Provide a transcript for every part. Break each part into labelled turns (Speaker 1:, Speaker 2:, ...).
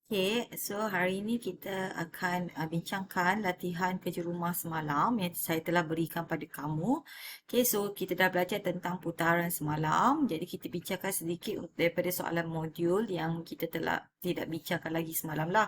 Speaker 1: Okay, so hari ini kita akan bincangkan latihan kerja rumah semalam yang saya telah berikan pada kamu. Okay, so kita dah belajar tentang putaran semalam. Jadi kita bincangkan sedikit daripada soalan modul yang kita telah tidak bincangkan lagi semalam lah.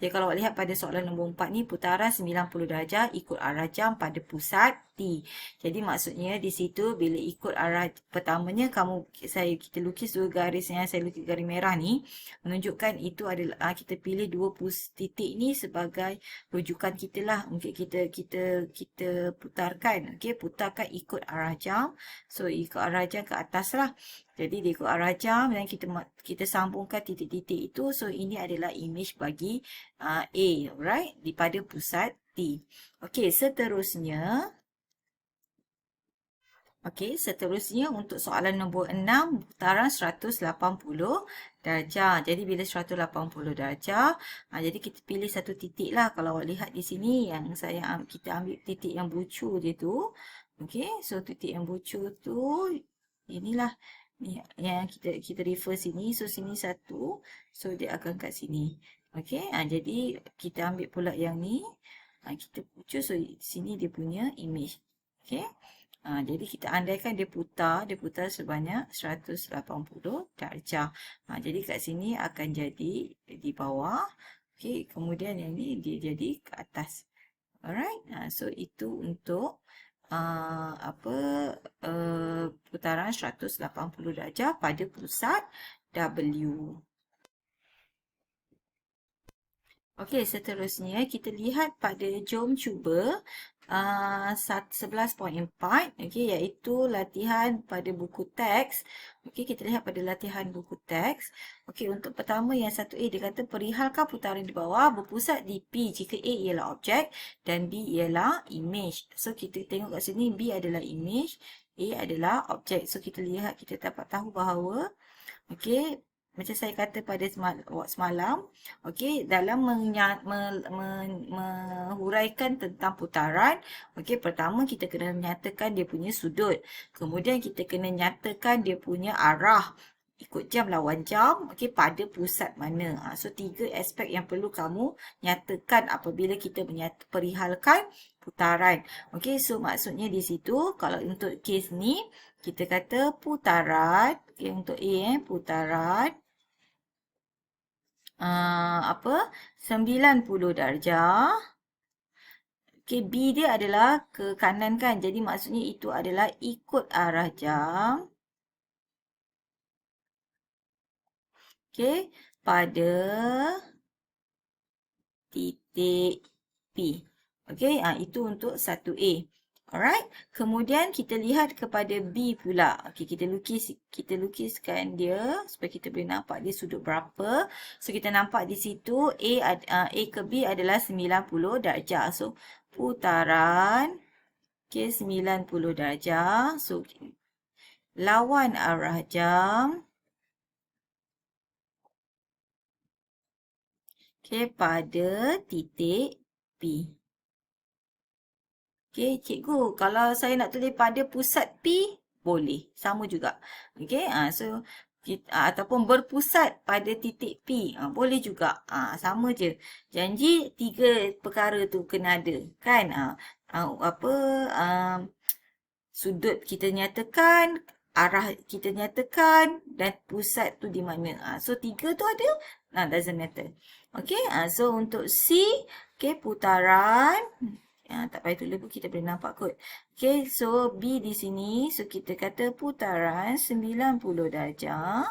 Speaker 1: Jadi kalau awak lihat pada soalan nombor 4 ni, putaran 90 darjah ikut arah jam pada pusat T. Jadi maksudnya di situ bila ikut arah pertamanya kita lukis dua garis yang saya lukis garis merah ni menunjukkan itu adalah kita pilih dua titik ni sebagai rujukan kita lah untuk kita putarkan. Okey, putarkan ikut arah jam. So ikut arah jam ke atas lah. Jadi dia ikut arah jam dan kita sambungkan titik-titik itu. So ini adalah image bagi A, right? Pada pusat T. Okey, seterusnya untuk soalan nombor 6, putaran 180 darjah. Jadi bila 180 darjah, jadi kita pilih satu titik lah. Kalau awak lihat di sini yang kita ambil titik yang bucu dia tu. Okey, so titik yang bucu tu inilah ni yang kita refer sini. So sini satu, so dia akan kat sini. Okey, jadi kita ambil pula yang ni. Kita bucu, so sini dia punya image. Okey. Jadi kita andaikan dia putar sebanyak 180 darjah. Jadi kat sini akan jadi di bawah. Okey, kemudian yang ni dia jadi ke atas. Alright. So itu untuk apa putaran 180 darjah pada pusat W. Okey, seterusnya kita lihat pada jom cuba 11.4, okey, iaitu latihan pada buku teks. Okey, kita lihat pada latihan buku teks. Okey, untuk pertama yang 1A dia kata perihalkan putaran di bawah berpusat di P jika A ialah objek dan B ialah image. So kita tengok kat sini B adalah image, A adalah objek. So kita lihat, kita dapat tahu bahawa okey, macam saya kata pada semalam, okey, dalam menghuraikan tentang putaran, okey, pertama kita kena nyatakan dia punya sudut. Kemudian kita kena nyatakan dia punya arah ikut jam lawan jam, okey, pada pusat mana. So tiga aspek yang perlu kamu nyatakan apabila kita perihalkan putaran. Okey, so maksudnya di situ kalau untuk kes ni kita kata putaran, okey, untuk A putaran apa 90 darjah. Okey, B dia adalah ke kanan kan. Jadi maksudnya itu adalah ikut arah jam. Okey, pada titik P. Okey, itu untuk 1A. Alright. Kemudian kita lihat kepada B pula. Okey, kita lukiskan dia supaya kita boleh nampak dia sudut berapa. So kita nampak di situ A ke B adalah 90 darjah. So putaran okey 90 darjah. So lawan arah jam. Okey, pada titik P. Okey, cikgu, kalau saya nak tulis pada pusat P, boleh. Sama juga. Okey, so ataupun berpusat pada titik P, boleh juga. Sama je. Janji tiga perkara tu kena ada, kan? Apa sudut kita nyatakan, arah kita nyatakan dan pusat tu di mana. So tiga tu ada, doesn't matter. Okey, so untuk C, okey, putaran. Tak payah tulis pun kita boleh nampak kot. Okay, so B di sini. So kita kata putaran 90 darjah.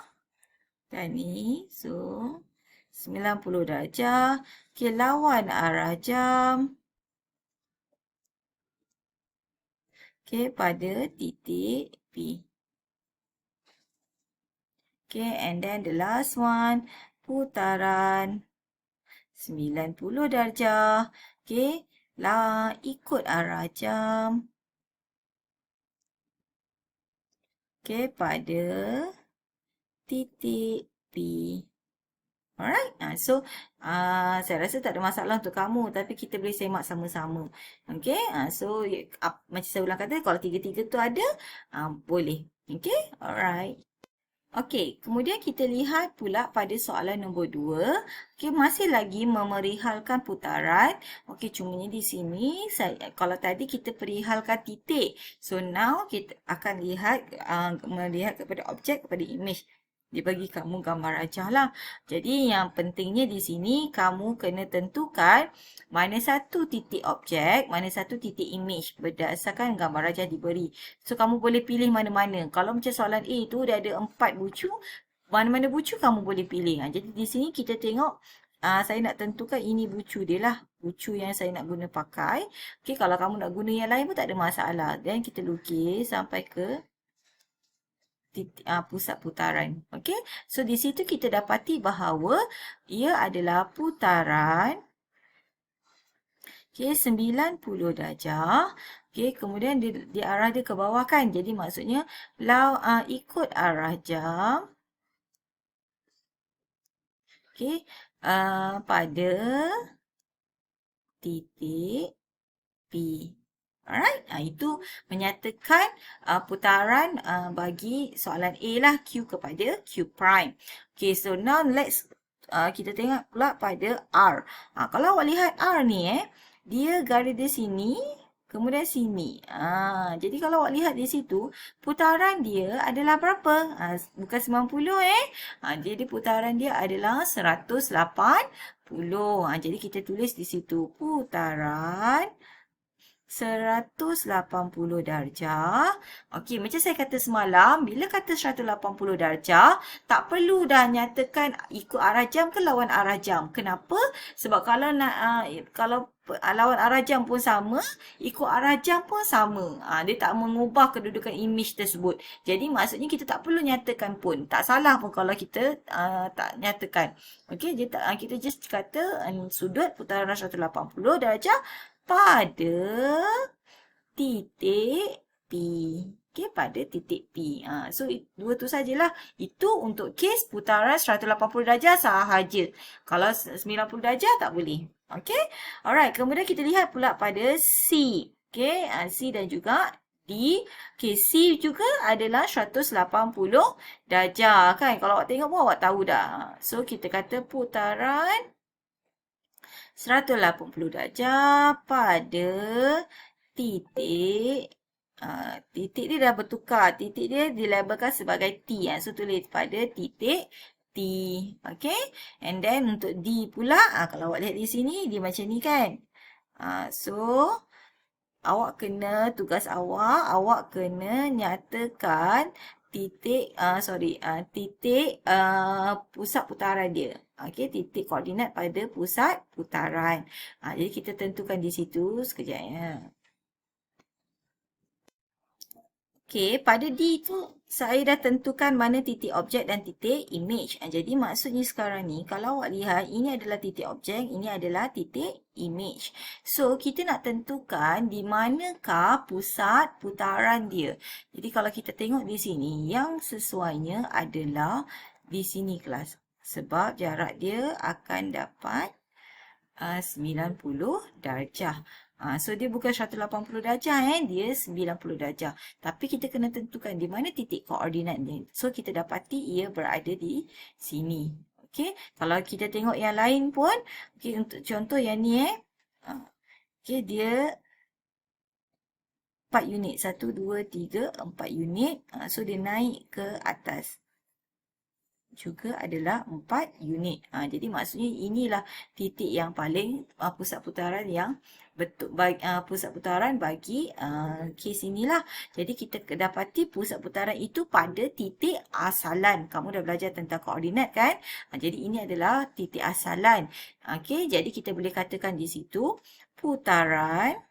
Speaker 1: Dan ni. So 90 darjah. Okay, lawan arah jam. Okay, pada titik P. Okay, and then the last one. Putaran 90 darjah. Okay, ikut arah jam. Okay, pada titik P. Alright. So, saya rasa tak ada masalah untuk kamu. Tapi kita boleh semak sama-sama. Okay. So, macam saya ulang kata, kalau tiga-tiga tu ada, boleh. Okay. Alright. Okey, kemudian kita lihat pula pada soalan nombor 2. Okey, masih lagi memerihalkan putaran. Okey, cumanya di sini kalau tadi kita perihalkan titik. So now kita akan melihat kepada objek, kepada image. Dia bagi kamu gambar rajah lah. Jadi yang pentingnya di sini kamu kena tentukan mana satu titik objek, mana satu titik image berdasarkan gambar rajah diberi. So kamu boleh pilih mana-mana. Kalau macam soalan A tu dia ada 4 bucu, mana-mana bucu kamu boleh pilih. Jadi di sini kita tengok saya nak tentukan ini bucu dia lah. Bucu yang saya nak guna pakai. Okey, kalau kamu nak guna yang lain pun tak ada masalah. Dan kita lukis sampai ke pusat putaran. Okey. So di situ kita dapati bahawa ia adalah putaran. Okey, 90 darjah. Okey, kemudian dia arah dia ke bawah kan. Jadi maksudnya ikut arah jam. Okey, pada titik P. Alright, itu menyatakan putaran bagi soalan A lah, Q kepada Q prime. Okay, so now let's kita tengok pula pada R. Kalau awak lihat R ni dia garis di sini, kemudian sini. Jadi kalau awak lihat di situ, putaran dia adalah berapa? Bukan 90 jadi putaran dia adalah 180. Jadi kita tulis di situ putaran 180 darjah. Okey, macam saya kata semalam, bila kata 180 darjah, tak perlu dah nyatakan ikut arah jam ke lawan arah jam. Kenapa? Sebab kalau lawan arah jam pun sama, ikut arah jam pun sama. Dia tak mengubah kedudukan image tersebut. Jadi maksudnya kita tak perlu nyatakan pun. Tak salah pun kalau kita tak nyatakan. Okey, kita just kata sudut putaran 180 darjah pada titik P. Okey, pada titik P. So, dua tu sajalah. Itu untuk kes putaran 180 darjah sahaja. Kalau 90 darjah tak boleh. Okey. Alright, kemudian kita lihat pula pada C. Okey, C dan juga D. Okey, C juga adalah 180 darjah. Kan? Kalau awak tengok pun awak tahu dah. So, kita kata putaran 180 darjah pada titik titik dia dah bertukar. Titik dia dilabelkan sebagai T. So, tulis pada titik T. Okay. And then untuk D pula, kalau awak lihat di sini, dia macam ni kan. So, tugas awak kena nyatakan titik pusat putaran dia. Okey, titik koordinat pada pusat putaran. Jadi kita tentukan di situ sekejap ya. Okey, pada D tu saya dah tentukan mana titik objek dan titik image. Jadi maksudnya sekarang ni kalau awak lihat ini adalah titik objek, ini adalah titik image. So kita nak tentukan di manakah pusat putaran dia. Jadi kalau kita tengok di sini yang sesuainya adalah di sini kelas. Sebab jarak dia akan dapat 90 darjah. So dia bukan 180 darjah dia 90 darjah. Tapi kita kena tentukan di mana titik koordinat dia. So kita dapati ia berada di sini. Okey, kalau kita tengok yang lain pun, okey untuk contoh yang ni okey dia 4 unit. 1 2 3 4 unit. So dia naik ke atas. Juga adalah 4 unit. Jadi maksudnya inilah titik yang paling pusat putaran yang betul pusat putaran bagi kes inilah. Jadi kita dapati pusat putaran itu pada titik asalan. Kamu dah belajar tentang koordinat kan? Jadi ini adalah titik asalan. Okey, jadi kita boleh katakan di situ putaran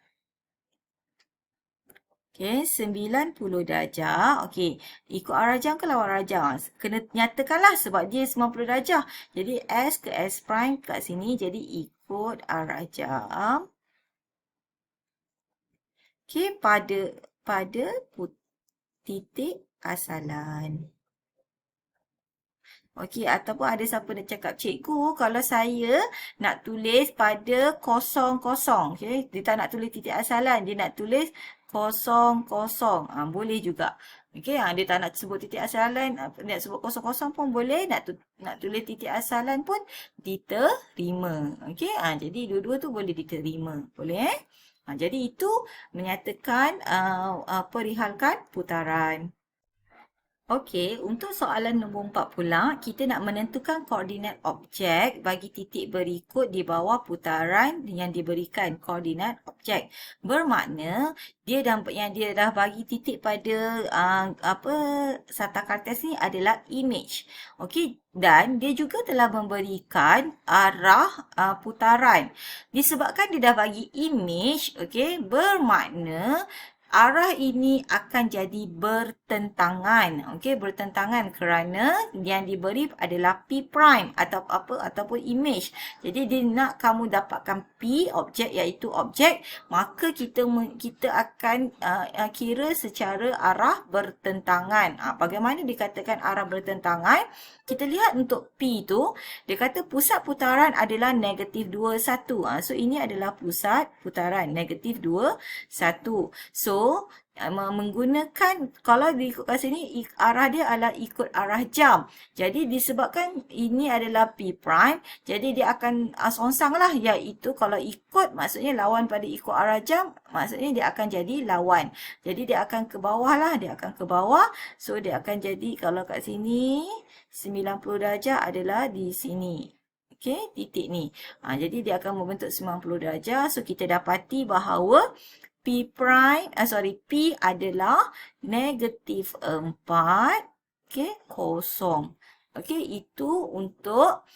Speaker 1: okey, 90 darjah. Okey, ikut arah jam ke lawan arah jam? Kena nyatakanlah sebab dia 90 darjah. Jadi S ke S prime kat sini. Jadi ikut arah jam. Okey, pada titik asalan. Okey, ataupun ada siapa nak cakap, cikgu, kalau saya nak tulis pada 00. Okey, dia tak nak tulis titik asalan. Dia nak tulis 00. Boleh juga. Okey, dia tak nak sebut titik asalan, nak sebut kosong-kosong pun boleh, nak tulis titik asalan pun diterima. Okey, jadi dua-dua tu boleh diterima. Boleh eh? Jadi itu menyatakan perihalkan putaran. Okey, untuk soalan nombor 4 pula, kita nak menentukan koordinat objek bagi titik berikut di bawah putaran yang diberikan koordinat objek. Bermakna yang dia dah bagi titik pada Sata Kartez ni adalah image. Okey, dan dia juga telah memberikan arah putaran. Disebabkan dia dah bagi image, okey, bermakna arah ini akan jadi bertentangan. Okey, bertentangan kerana yang diberi adalah P prime ataupun image. Jadi dia nak kamu dapatkan P objek iaitu objek, maka kita akan kira secara arah bertentangan. Bagaimana dikatakan arah bertentangan? Kita lihat untuk P tu, dia kata pusat putaran adalah negatif 2, 1. So ini adalah pusat putaran negatif 2, 1. So menggunakan, kalau diikutkan sini arah dia adalah ikut arah jam. Jadi disebabkan ini adalah P prime, jadi dia akan songsang lah, iaitu kalau ikut maksudnya lawan pada ikut arah jam, maksudnya dia akan jadi lawan. Jadi dia akan ke bawah lah, dia akan ke bawah. So dia akan jadi, kalau kat sini 90 darjah adalah di sini. Okey, titik ni. Jadi dia akan membentuk 90 darjah. So kita dapati bahawa P adalah negatif 4, okey, kosong. Okey, itu untuk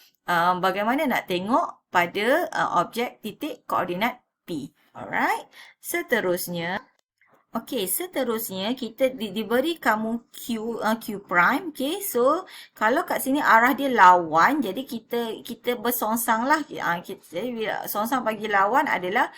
Speaker 1: bagaimana nak tengok pada objek titik koordinat P. Alright. Seterusnya, kita diberi kamu Q prime. Okey, so kalau kat sini arah dia lawan, jadi kita bersongsang lah. Jadi bila songsang bagi lawan adalah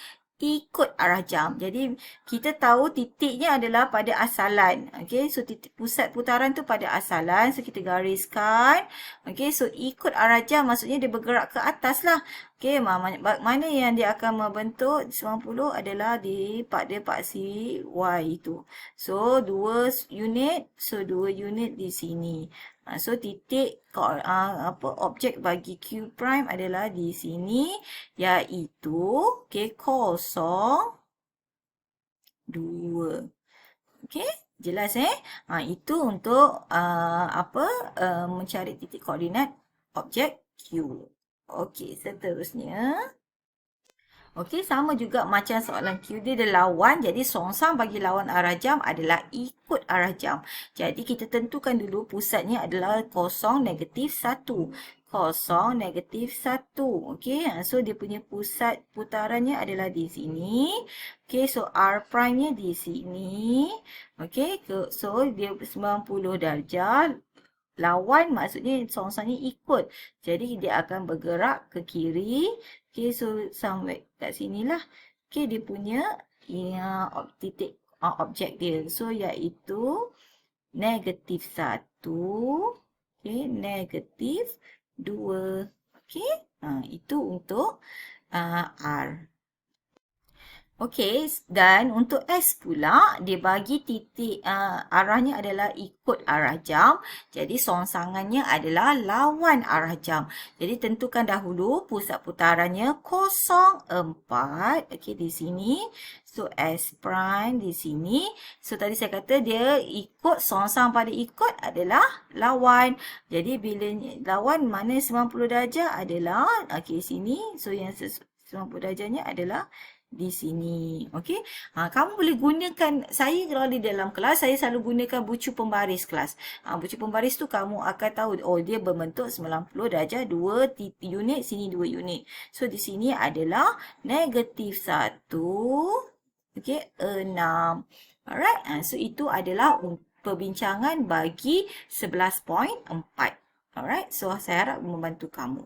Speaker 1: ikut arah jam. Jadi kita tahu titiknya adalah pada asalan. Okey, so titik pusat putaran tu pada asalan. So kita gariskan. Okey, so ikut arah jam maksudnya dia bergerak ke atas lah. Okey, mana yang dia akan membentuk 90 adalah pada paksi Y itu. So 2 unit, so 2 unit di sini. So titik objek bagi Q prime adalah di sini, iaitu okey, 0, 2. Okey, jelas itu untuk mencari titik koordinat objek Q. Okey, seterusnya. Okey, sama juga macam soalan Q, dia ada lawan. Jadi songsang bagi lawan arah jam adalah ikut arah jam. Jadi kita tentukan dulu pusatnya adalah 0, negatif 1. 0, negatif 1. Okey, so dia punya pusat putarannya adalah di sini. Okey, so R prime-nya di sini. Okey, so dia 90 darjah. Lawan maksudnya songsangnya ikut. Jadi dia akan bergerak ke kiri. Okey, so sampai kat sinilah. Okey, dia punya titik objek dia. So iaitu negatif 1. Okey, negatif 2. Okey, itu untuk R. Okey, dan untuk S pula, dia bagi titik arahnya adalah ikut arah jam. Jadi songsangannya adalah lawan arah jam. Jadi tentukan dahulu pusat putarannya 0,4. Okey, di sini. So S prime di sini. So tadi saya kata dia ikut, songsang pada ikut adalah lawan. Jadi bila lawan mana 90 darjah adalah sini. So yang 90 darjahnya adalah di sini. Okey. Kamu boleh gunakan, saya kalau di dalam kelas, saya selalu gunakan bucu pembaris kelas. Bucu pembaris tu kamu akan tahu, dia berbentuk 90 darjah, 2 unit, sini 2 unit. So, di sini adalah negatif 1, okey, 6. Alright. So, itu adalah perbincangan bagi 11.4. Alright. So, saya harap membantu kamu.